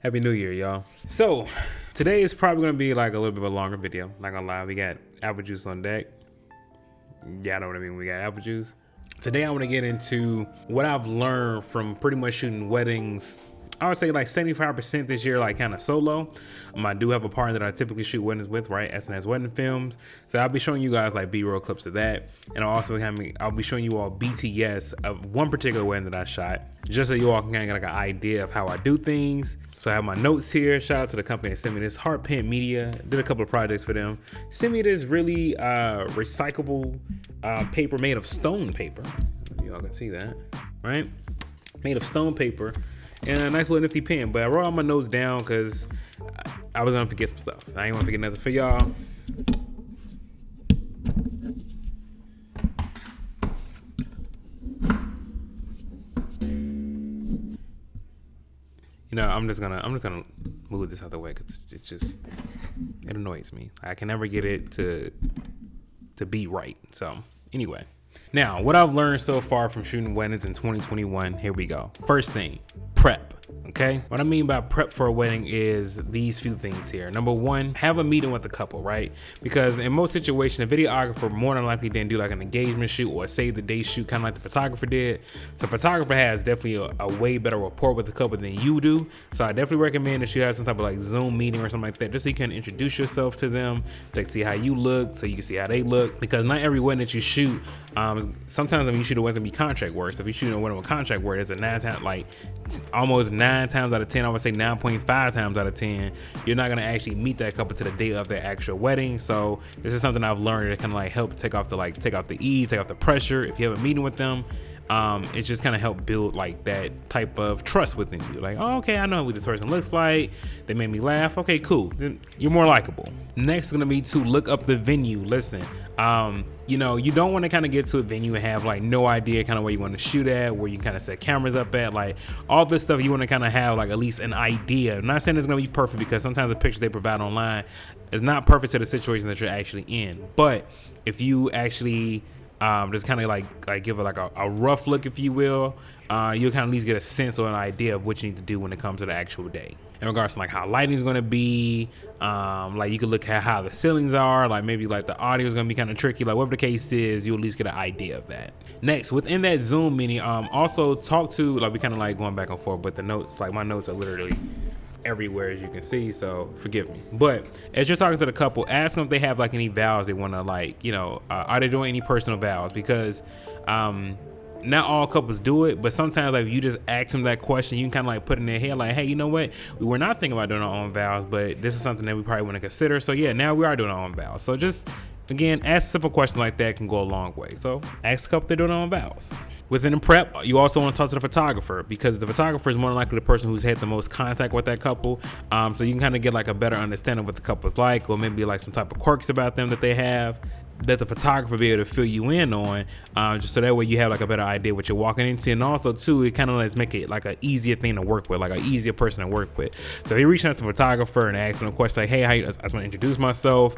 Happy New Year, y'all. So today is probably gonna be like a little bit of a longer video. Not gonna lie, we got apple juice on deck. Yeah, I know what I mean. We got apple juice. Today I want to get into what I've learned from pretty much shooting weddings. I would say like 75% this year, like kind of solo. I do have a partner that I typically shoot weddings with, right? S&S Wedding Films. So I'll be showing you guys like B-roll clips of that. And I'll be showing you all BTS of one particular wedding that I shot, just so you all can kind of get like an idea of how I do things. So I have my notes here. Shout out to the company that sent me this. Heart Pen Media. Did a couple of projects for them. Sent me this really recyclable paper made of stone paper. Y'all can see that, right? Made of stone paper. And a nice little nifty pen. But I wrote all my notes down because I was gonna forget some stuff. I ain't gonna forget nothing for y'all. You know, I'm just gonna move this out of the way because it annoys me. I can never get it to be right. So anyway, now what I've learned so far from shooting weddings in 2021. Here we go. First thing, prep. Okay, what I mean by prep for a wedding is these few things here. Number one, have a meeting with the couple, right? Because in most situations, a videographer more than likely didn't do like an engagement shoot or a save the date shoot, kind of like the photographer did. So photographer has definitely a way better rapport with the couple than you do. So I definitely recommend that you have some type of like Zoom meeting or something like that, just so you can introduce yourself to them, to see how you look, so you can see how they look. Because not every wedding that you shoot, sometimes when you shoot a wedding, be contract work. So if you shoot a wedding with contract work, it's a almost 9 times out of 10, I would say 9.5 times out of 10, you're not gonna actually meet that couple to the day of their actual wedding. So this is something I've learned that can like help take off the ease, take off the pressure. If you have a meeting with them, it's just kind of help build like that type of trust within you. Like, oh, okay, I know what this person looks like. They made me laugh. Okay, cool. Then you're more likable. Next is gonna be to look up the venue. Listen, you know, you don't want to kind of get to a venue and have like no idea kind of where you want to shoot at, where you kind of set cameras up at, like all this stuff. You want to kind of have like at least an idea. I'm not saying it's gonna be perfect because sometimes the pictures they provide online is not perfect to the situation that you're actually in. But if you actually just kind of like give it like a rough look, if you will, you'll kind of at least get a sense or an idea of what you need to do when it comes to the actual day. In regards to like how lighting is going to be, like you can look at how the ceilings are, like maybe like the audio is going to be kind of tricky, like whatever the case is, you'll at least get an idea of that. Next, within that Zoom meeting, also talk to, like we kind of like going back and forth, but the notes, like my notes are literally everywhere, as you can see, so forgive me. But as you're talking to the couple, ask them if they have like any vows they want to, like, you know, are they doing any personal vows? Because not all couples do it, but sometimes like you just ask them that question, you can kind of like put in their head like, hey, you know what, we were not thinking about doing our own vows, but this is something that we probably want to consider. So yeah, now we are doing our own vows. So just again, ask a simple question like that can go a long way. So ask the couple if they're doing their own vows. Within the prep, you also want to talk to the photographer, because the photographer is more than likely the person who's had the most contact with that couple. So you can kind of get like a better understanding of what the couple's like, or maybe like some type of quirks about them that they have, that the photographer be able to fill you in on, just so that way you have like a better idea what you're walking into. And also too, it kind of lets make it like an easier thing to work with, like an easier person to work with. So if you reach out to the photographer and ask them a question like, hey, I just want to introduce myself.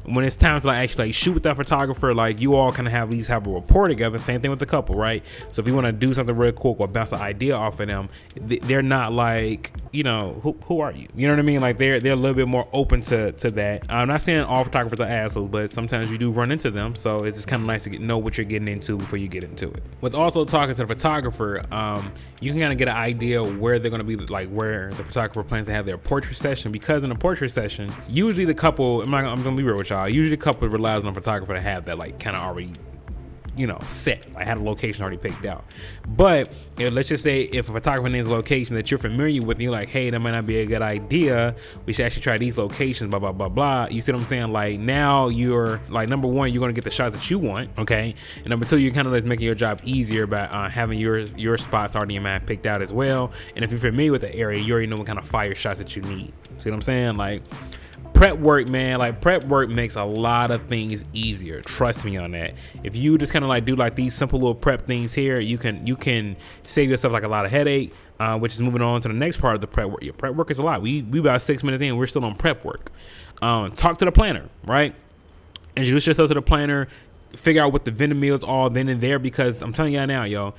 When it's time to like actually like shoot with that photographer, like you all kind of have at least have a rapport together. Same thing with the couple, right? So if you want to do something real quick or bounce an idea off of them, they're not like, you know, who are you? You know what I mean? Like they're a little bit more open to that. I'm not saying all photographers are assholes, but sometimes you do run into them. So it's just kind of nice to know what you're getting into before you get into it. With also talking to the photographer, you can kind of get an idea where they're going to be, like where the photographer plans to have their portrait session. Because in a portrait session, usually the couple, I'm going to be real with y'all, usually the couple relies on the photographer to have that like kind of already, you know, set. I had a location already picked out. But let's just say if a photographer names a location that you're familiar with and you're like, hey, that might not be a good idea, we should actually try these locations, blah blah blah blah. You see what I'm saying? Like now you're like, number one, you're going to get the shots that you want, okay? And number two, you're kind of just making your job easier by having your spots already in mind picked out as well. And if you're familiar with the area, you already know what kind of fire shots that you need. See what I'm saying? Like prep work, man, like prep work makes a lot of things easier. Trust me on that. If you just kind of like do like these simple little prep things here, you can save yourself like a lot of headache, which is moving on to the next part of the prep work. Your prep work is a lot. We about 6 minutes in, we're still on prep work. Talk to the planner, right? Introduce yourself to the planner, figure out what the vendor meals are then and there, because I'm telling y'all now, yo,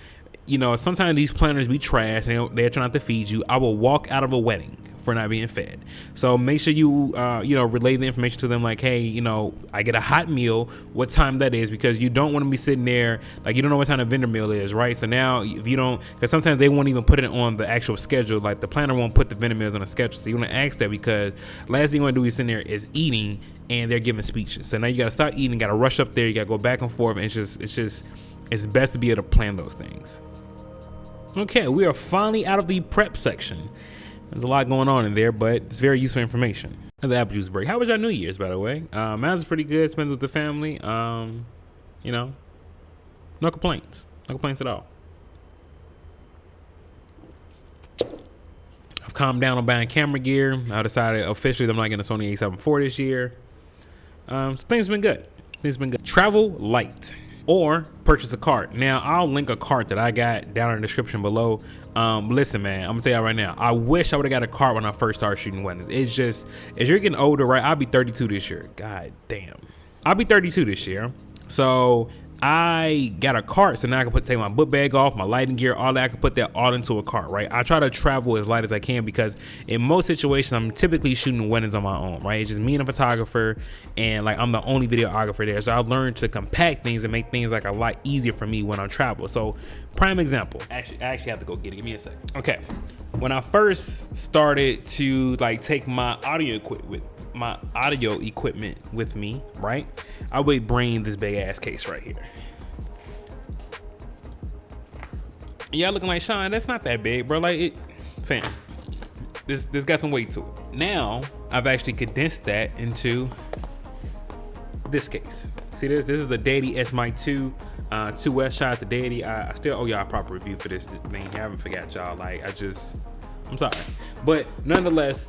you know, sometimes these planners be trash and they're trying not to feed you. I will walk out of a wedding for not being fed. So make sure you, you know, relay the information to them like, hey, you know, I get a hot meal, what time that is, because you don't want to be sitting there, like you don't know what time the vendor meal is, right? So now if you don't, because sometimes they won't even put it on the actual schedule, like the planner won't put the vendor meals on the schedule. So you want to ask that, because last thing you want to do is sitting there is eating and they're giving speeches. So now you got to stop eating, got to rush up there, you got to go back and forth, and it's best to be able to plan those things. Okay, we are finally out of the prep section. There's a lot going on in there, but it's very useful information. The apple juice break. How was your New Year's, by the way? Mine was pretty good. Spent with the family. You know, no complaints. No complaints at all. I've calmed down on buying camera gear. I decided officially that I'm not getting a Sony a7 IV this year. So things have been good. Travel light. Or purchase a cart. Now, I'll link a cart that I got down in the description below. Listen, man, I'm gonna tell you right now, I wish I would have got a cart when I first started shooting weddings. It's just, as you're getting older, right? I'll be 32 this year. God damn. I'll be 32 this year. So I got a cart, so now I can take my book bag off, my lighting gear, all that. I can put that all into a cart, right? I try to travel as light as I can, because in most situations, I'm typically shooting weddings on my own, right? It's just me and a photographer, and like I'm the only videographer there. So I've learned to compact things and make things like a lot easier for me when I travel. So prime example, I actually have to go get it. Give me a second. Okay, when I first started to like take my audio equipment with me, right? I would bring this big ass case right here. Y'all looking like, Sean, that's not that big, bro. Like, fam, this got some weight to it. Now I've actually condensed that into this case. See this? This is the Deity S Mic 2 2S. Shout out to Deity. I still owe y'all a proper review for this thing. I haven't forgot y'all. Like, I'm sorry, but nonetheless,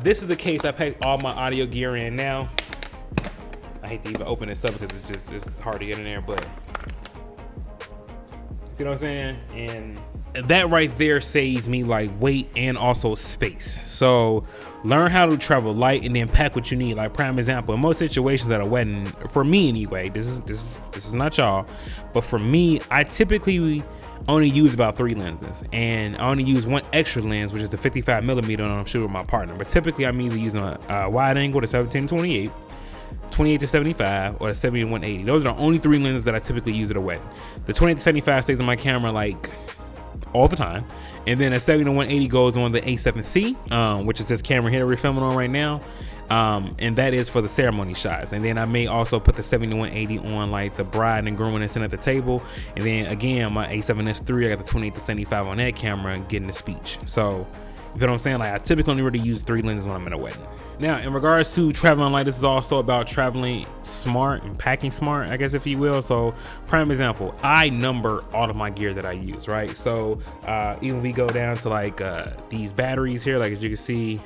this is the case I packed all my audio gear in. Now I hate to even open this up because it's hard to get in there, but you know what I'm saying? And that right there saves me like weight and also space. So learn how to travel light and then pack what you need. Like prime example, in most situations at a wedding, for me anyway, this is not y'all, but for me, I typically only use about 3 lenses, and I only use one extra lens, which is the 55mm when I'm shooting with my partner. But typically I'm either using a wide angle, the 17-28, 28-75, or the 70-180. Those are the only 3 lenses that I typically use at a wedding. The 28-75 stays on my camera like all the time, and then a 70-180 goes on the A7C, which is this camera here we're filming on right now. And that is for the ceremony shots. And then I may also put the 70-180 on like the bride and groom and sitting at the table. And then again, my A7S III, I got the 28-75 on that camera getting the speech. So you know what I'm saying? Like I typically only really use 3 lenses when I'm in a wedding. Now, in regards to traveling light, this is also about traveling smart and packing smart, I guess, if you will. So prime example, I number all of my gear that I use, right? So even we go down to like these batteries here, like as you can see,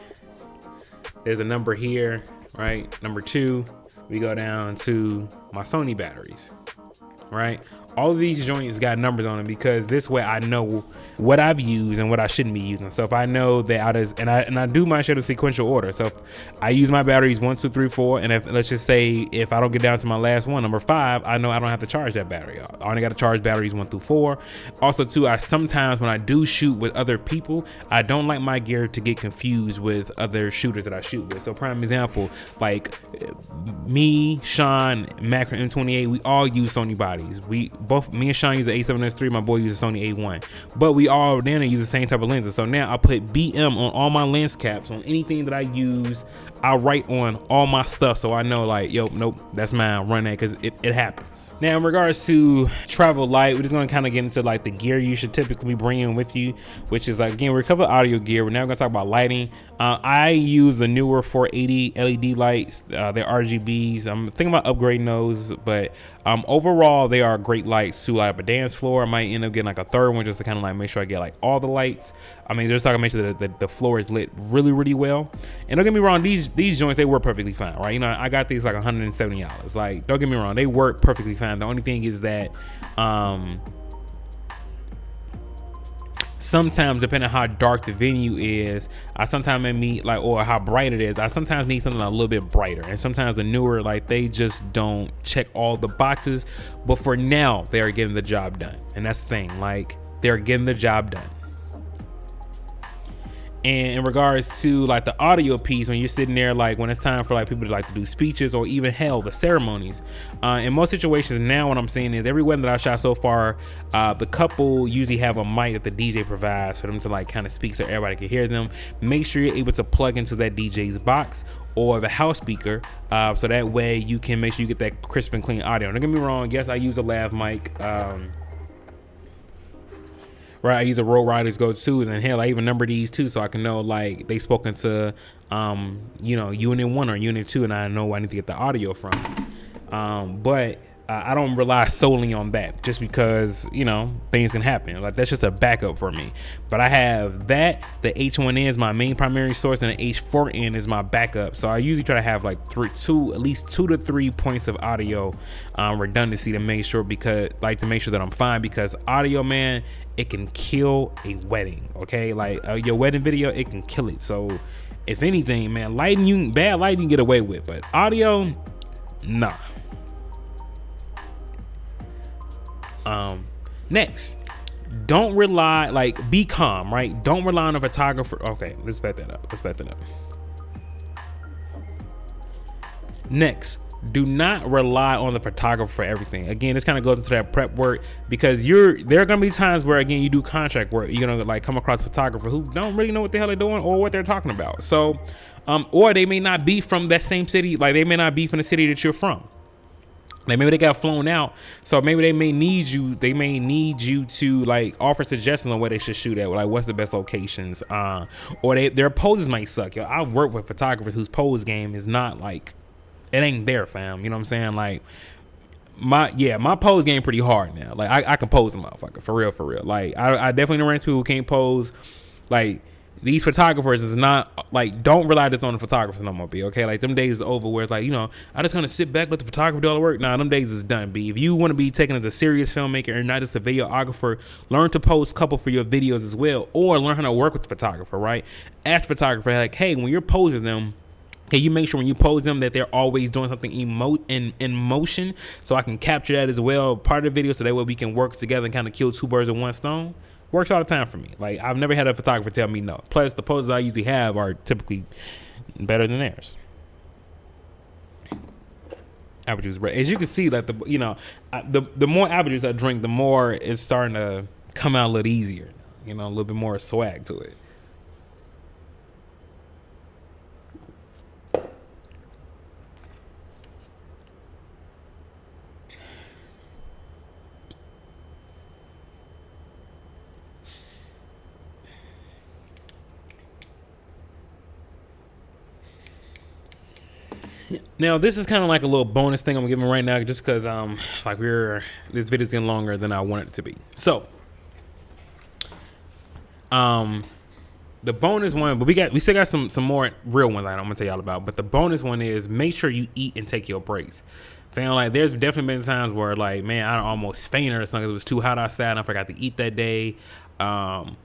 there's a number here, right? Number 2, we go down to my Sony batteries, right? All of these joints got numbers on them because this way I know what I've used and what I shouldn't be using. So if I know that I do my shit in sequential order. So if I use my batteries 1, 2, 3, 4, and if let's just say if I don't get down to my last one, number 5, I know I don't have to charge that battery. I only got to charge batteries 1 through 4. Also too, I sometimes when I do shoot with other people, I don't like my gear to get confused with other shooters that I shoot with. So prime example, like me, Sean, Macro M28, we all use Sony bodies. Me and Sean use the A7S III, my boy uses a Sony A1, but we all then use the same type of lenses. So now I put BM on all my lens caps. On anything that I use, I write on all my stuff, so I know like, yo, nope, that's mine, run that, because it happens. Now in regards to travel light, we're just going to kind of get into like the gear you should typically be bringing with you, which is like, again, we're covering audio gear. We're now going to talk about lighting. I use the newer 480 LED lights. They're RGBs. I'm thinking about upgrading those, but overall they are great lights to light up a dance floor. I might end up getting like a third one just to kind of like make sure I get like all the lights. I mean, just talking to make sure that the floor is lit really, really well. And don't get me wrong, these joints, they work perfectly fine, right? You know, I got these like $170. Like, don't get me wrong, they work perfectly fine. The only thing is that sometimes, depending on how dark the venue is, I sometimes need like, or how bright it is, I sometimes need something a little bit brighter. And sometimes the newer, like, they just don't check all the boxes. But for now, they are getting the job done. And that's the thing. Like, they're getting the job done. And in regards to like the audio piece, when you're sitting there, like when it's time for like people to like to do speeches or even hell, the ceremonies, in most situations now, what I'm saying is every wedding that I've shot so far, the couple usually have a mic that the DJ provides for them to like kind of speak so everybody can hear them. Make sure you're able to plug into that DJ's box or the house speaker, so that way you can make sure you get that crisp and clean audio. Don't get me wrong, yes, I use a lav mic. Right, I use a Road Riders go-tos, and hell, I even number these too, so I can know like they spoken to, Unit 1 or Unit 2, and I know where I need to get the audio from. But I don't rely solely on that, just because things can happen. Like that's just a backup for me. But I have that. The H1N is my main primary source, and the H4N is my backup. So I usually try to have like at least 2 to 3 points of audio redundancy to make sure that I'm fine, because audio, man, it can kill a wedding. Okay, like your wedding video, it can kill it. So if anything, man, bad lighting you can get away with, but audio, nah. Next, don't rely, like, be calm, right? Don't rely on a photographer. Okay, let's back that up. Next, do not rely on the photographer for everything. Again, this kind of goes into that prep work, because there are gonna be times where, again, you do contract work, you're gonna like come across a photographer who don't really know what the hell they're doing or what they're talking about. So, or they may not be from that same city, like they may not be from the city that you're from. Like maybe they got flown out, so maybe they may need you. They may need you to like offer suggestions on where they should shoot at, like what's the best locations, or their poses might suck. Yo, I've worked with photographers whose pose game is not like, it ain't there, fam. You know what I'm saying? Like my pose game pretty hard now. Like I can pose a motherfucker for real. Like I definitely run into people who can't pose. Like these photographers is not like, don't rely just on the photographers no more, B. Okay, like them days is over where it's like, I just kind of sit back, let the photographer do all the work. Nah, them days is done, B. If you want to be taken as a serious filmmaker and not just a videographer, learn to pose couple for your videos as well, or learn how to work with the photographer, right? Ask the photographer, like, hey, when you're posing them, can you make sure when you pose them that they're always doing something in motion, so I can capture that as well, part of the video, so that way we can work together and kind of kill two birds with one stone. Works all the time for me. Like I've never had a photographer tell me no. Plus the poses I usually have are typically better than theirs. Apple juice, as you can see, like the more apple juice I drink, the more it's starting to come out a little easier. A little bit more swag to it. Now this is kind of like a little bonus thing I'm giving right now, just because this video's getting longer than I want it to be. So the bonus one, but we still got some more real ones I'm gonna tell y'all about. But the bonus one is make sure you eat and take your breaks. Fam, like there's definitely been times where like, man, I almost fainted or something because it was too hot outside and I forgot to eat that day. Or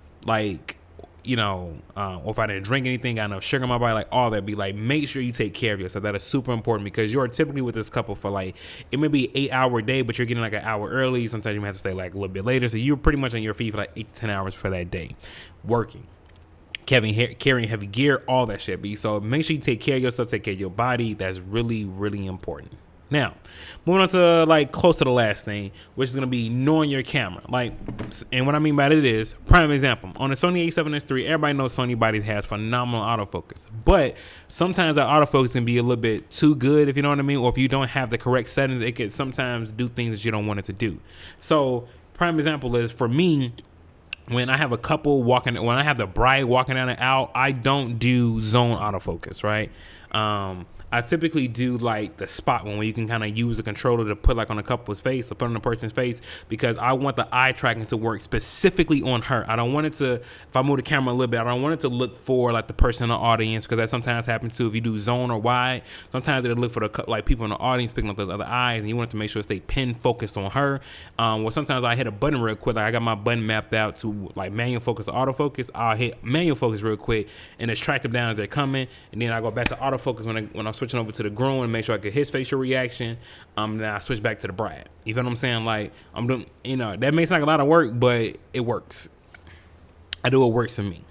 if I didn't drink anything, got enough sugar in my body, like all that, be like, make sure you take care of yourself. That is super important, because you're typically with this couple for like, it may be an 8-hour day, but you're getting like an hour early. Sometimes you may have to stay like a little bit later. So you're pretty much on your feet for like 8 to 10 hours for that day, working, carrying heavy gear, all that shit, B. So make sure you take care of yourself, take care of your body. That's really, really important. Now, moving on to like close to the last thing, which is going to be knowing your camera. Like, and what I mean by that is, prime example, on the Sony a7S III, everybody knows Sony bodies has phenomenal autofocus, but sometimes our autofocus can be a little bit too good, if you know what I mean, or if you don't have the correct settings, it could sometimes do things that you don't want it to do. So prime example is, for me, when I have a couple when I have the bride walking down the aisle, I don't do zone autofocus, right? I typically do like the spot one, where you can kind of use the controller to put like on a couple's face or put on a person's face, because I want the eye tracking to work specifically on her. I don't want it to, if I move the camera a little bit, I don't want it to look for like the person in the audience, because that sometimes happens too. If you do zone or wide, sometimes it'll look for the like people in the audience picking up those other eyes, and you want it to make sure it stay pin focused on her. Well, sometimes I hit a button real quick, like I got my button mapped out to like manual focus or autofocus. I'll hit manual focus real quick and just track them down as they're coming, and then I go back to autofocus when I'm switching over to the groom and make sure I get his facial reaction. Then I switch back to the bride. You feel what I'm saying? Like, I'm doing, that may sound like a lot of work, but it works. I do what works for me.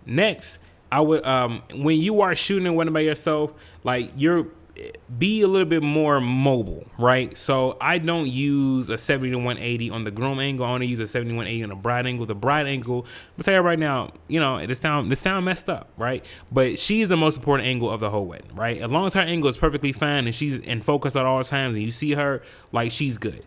Next, I would when you are shooting and one by yourself, like be a little bit more mobile, right? So I don't use a 70 to 180 on the groom angle. I only use a 70 to 180 on the bride angle. The bride angle, I'm tell you right now, this town messed up, right? But she's the most important angle of the whole wedding, right? As long as her angle is perfectly fine and she's in focus at all times and you see her, like, she's good.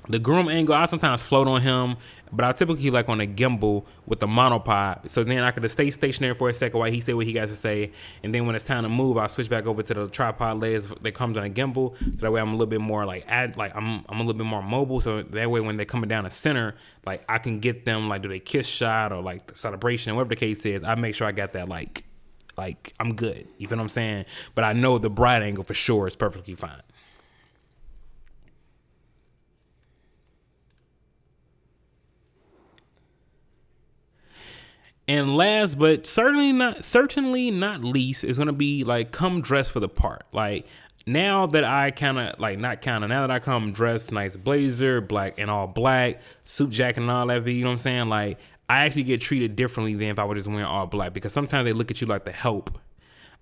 The groom angle, I sometimes float on him, but I typically like on a gimbal with the monopod. So then I could stay stationary for a second while he say what he got to say. And then when it's time to move, I'll switch back over to the tripod legs that comes on a gimbal. So that way I'm a little bit more I'm a little bit more mobile. So that way when they're coming down the center, like I can get them, like, do they kiss shot or like the celebration, whatever the case is. I make sure I got that like I'm good. You feel what I'm saying? But I know the bride angle for sure is perfectly fine. And last, but certainly not least, is gonna be like, come dressed for the part. Like, now that I now that I come dressed, nice blazer, black and all black, suit jacket and all that, you know what I'm saying? Like, I actually get treated differently than if I were just wearing all black, because sometimes they look at you like the help.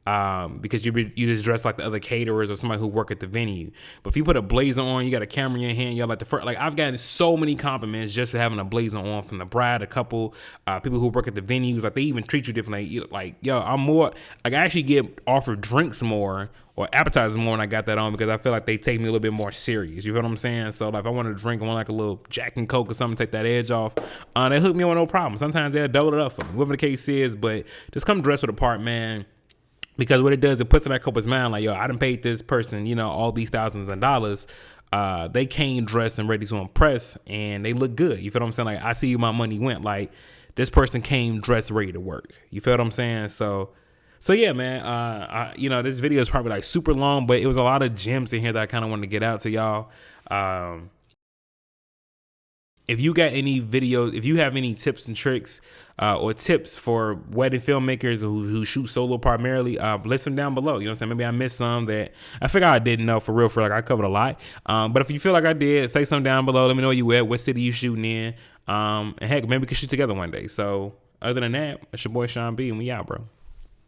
Because you just dress like the other caterers or somebody who work at the venue. But if you put a blazer on, you got a camera in your hand, you're like the first. Like, I've gotten so many compliments just for having a blazer on from the bride, a couple people who work at the venues. Like, they even treat you differently. Like, yo, I'm more like, I actually get offered drinks more or appetizers more when I got that on, because I feel like they take me a little bit more serious. You feel what I'm saying? So, like, if I want to drink, I want like a little Jack and Coke or something, take that edge off. They hook me on, no problem. Sometimes they'll double it up for me, whatever the case is. But just come dressed with a part, man. Because what it does, it puts in that couple's mind, like, yo, I done paid this person, all these thousands of dollars. They came dressed and ready to impress, and they look good. You feel what I'm saying? Like, I see my money went. Like, this person came dressed ready to work. You feel what I'm saying? So yeah, man. This video is probably like super long, but it was a lot of gems in here that I kind of wanted to get out to y'all. If you got any videos, if you have any tips and tricks or tips for wedding filmmakers who shoot solo primarily, list them down below. You know what I'm saying? Maybe I missed some that I figure I didn't know for real. Like, I covered a lot. But if you feel like I did, say something down below. Let me know where you at, what city you shooting in. And heck, maybe we can shoot together one day. So other than that, it's your boy Sean B, and we out, bro.